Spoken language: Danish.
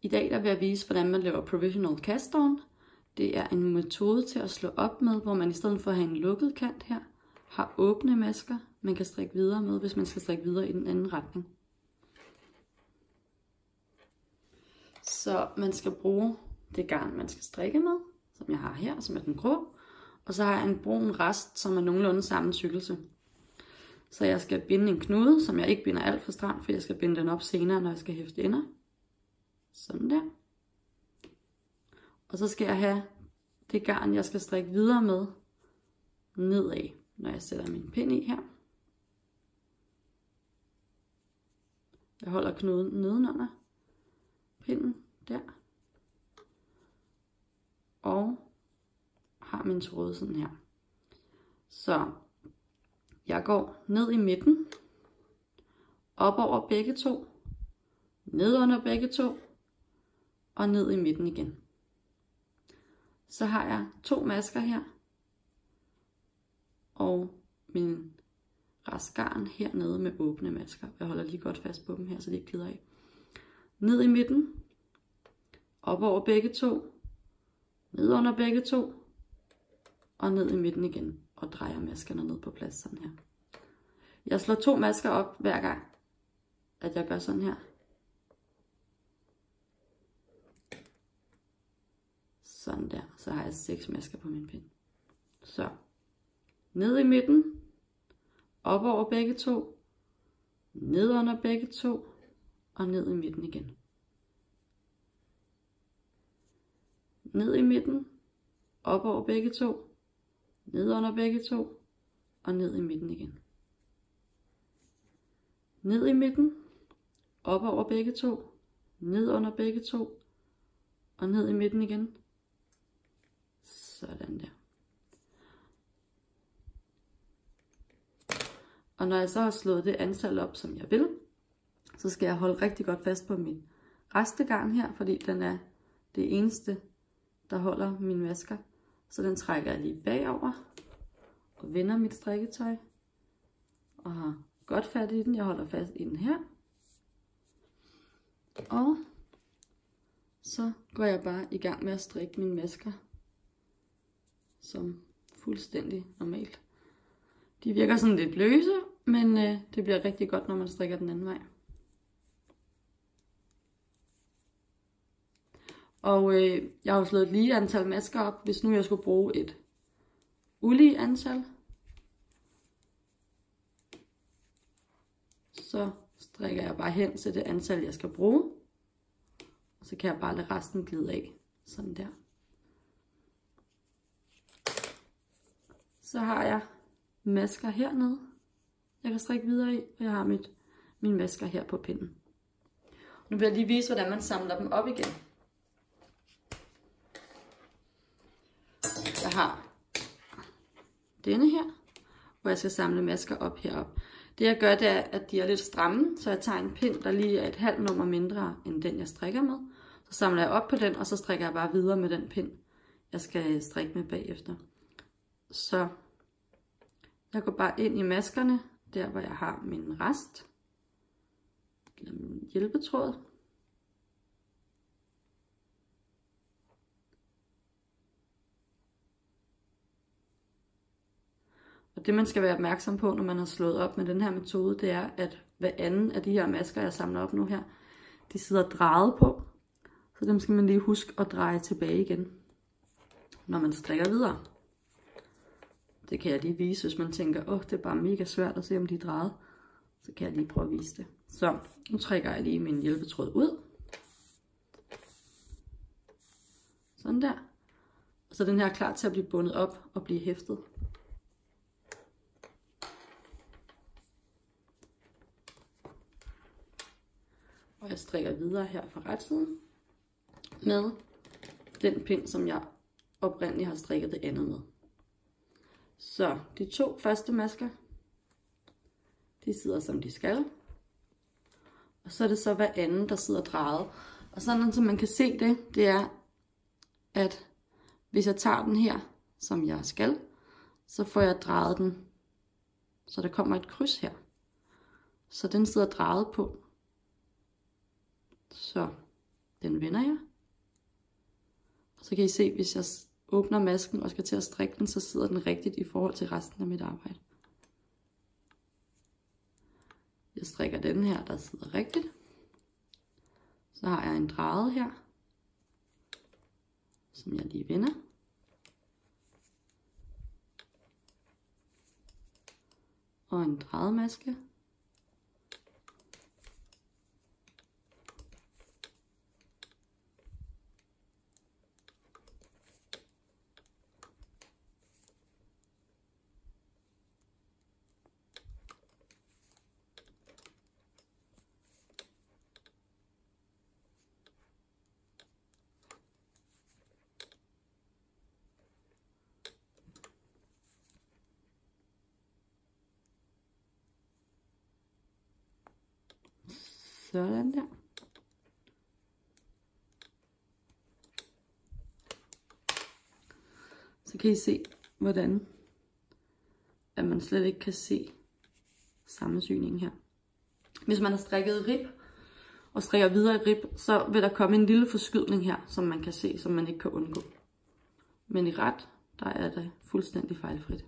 I dag der vil jeg vise, hvordan man laver provisional cast on. Det er en metode til at slå op med, hvor man i stedet for at have en lukket kant her, har åbne masker, man kan strikke videre med, hvis man skal strikke videre i den anden retning. Så man skal bruge det garn, man skal strikke med, som jeg har her, som er den grå. Og så har jeg en brun rest, som er nogenlunde samme tykkelse. Så jeg skal binde en knude, som jeg ikke binder alt for stramt, for jeg skal binde den op senere, når jeg skal hæfte ender. Sådan der. Og så skal jeg have det garn, jeg skal strikke videre med, nedad, når jeg sætter min pind i her. Jeg holder knuden nedenunder pinden der. Og har min tråd sådan her. Så jeg går ned i midten, op over begge to, ned under begge to, og ned i midten igen. Så har jeg 2 masker her, og min restgarn hernede med åbne masker. Jeg holder lige godt fast på dem her, så de ikke glider af. Ned i midten, op over begge to, ned under begge to, og ned i midten igen, og drejer maskerne ned på plads sådan her. Jeg slår 2 masker op hver gang, at jeg gør sådan her. Sådan der, så har jeg 6 masker på min pind. Så, ned i midten, op over begge to, ned under begge to, og ned i midten igen. Ned i midten, op over begge to, ned under begge to, og ned i midten igen. Ned i midten, op over begge to, ned under begge to, og ned i midten igen. Sådan der. Og når jeg så har slået det antal op, som jeg vil, så skal jeg holde rigtig godt fast på min restegarn her, fordi den er det eneste, der holder mine masker. Så den trækker jeg lige bagover og vender mit strikketøj og har godt fat i den. Jeg holder fast i den her. Og så går jeg bare i gang med at strikke mine masker som fuldstændig normalt. De virker sådan lidt løse, men det bliver rigtig godt, når man strikker den anden vej. Og jeg har jo slået et lige antal masker op, hvis nu jeg skulle bruge et ulige antal. Så strikker jeg bare hen til det antal, jeg skal bruge. Og så kan jeg bare lade resten glide af, sådan der. Så har jeg masker hernede, jeg kan strikke videre i, og jeg har mine masker her på pinden. Nu vil jeg lige vise, hvordan man samler dem op igen. Jeg har denne her, hvor jeg skal samle masker op heroppe. Det jeg gør, det er, at de er lidt stramme, så jeg tager en pind, der lige er et halvt nummer mindre end den, jeg strikker med. Så samler jeg op på den, og så strikker jeg bare videre med den pind, jeg skal strikke med bagefter. Så jeg går bare ind i maskerne, der hvor jeg har min rest, eller min hjælpetråd. Og det man skal være opmærksom på, når man har slået op med den her metode, det er, at hver anden af de her masker, jeg samler op nu her, de sidder drejet på. Så dem skal man lige huske at dreje tilbage igen, når man strikker videre. Det kan jeg lige vise, hvis man tænker, det er bare mega svært at se, om de er drejet. Så kan jeg lige prøve at vise det. Så nu trækker jeg lige min hjælpetråd ud. Sådan der. Og så den her er klar til at blive bundet op og blive hæftet. Og jeg strikker videre her fra retsiden med den pind, som jeg oprindeligt har strikket det andet med. Så de 2 første masker, de sidder som de skal. Og så er det så hver anden, der sidder drejet. Og sådan som man kan se det, det er, at hvis jeg tager den her, som jeg skal, så får jeg drejet den, så der kommer et kryds her. Så den sidder drejet på. Så Den vender jeg. Så kan I se, hvis jeg åbner masken og skal til at strikke den, så sidder den rigtigt i forhold til resten af mit arbejde. Jeg strikker den her, der sidder rigtigt. Så har jeg en drejet her, som jeg lige vender. Og en drejet maske. Sådan der. Så kan I se, hvordan at man slet ikke kan se sammensyningen her. Hvis man har strikket rib og strikker videre i rib, så vil der komme en lille forskydning her, som man kan se, som man ikke kan undgå. Men i ret, der er det fuldstændig fejlfrit.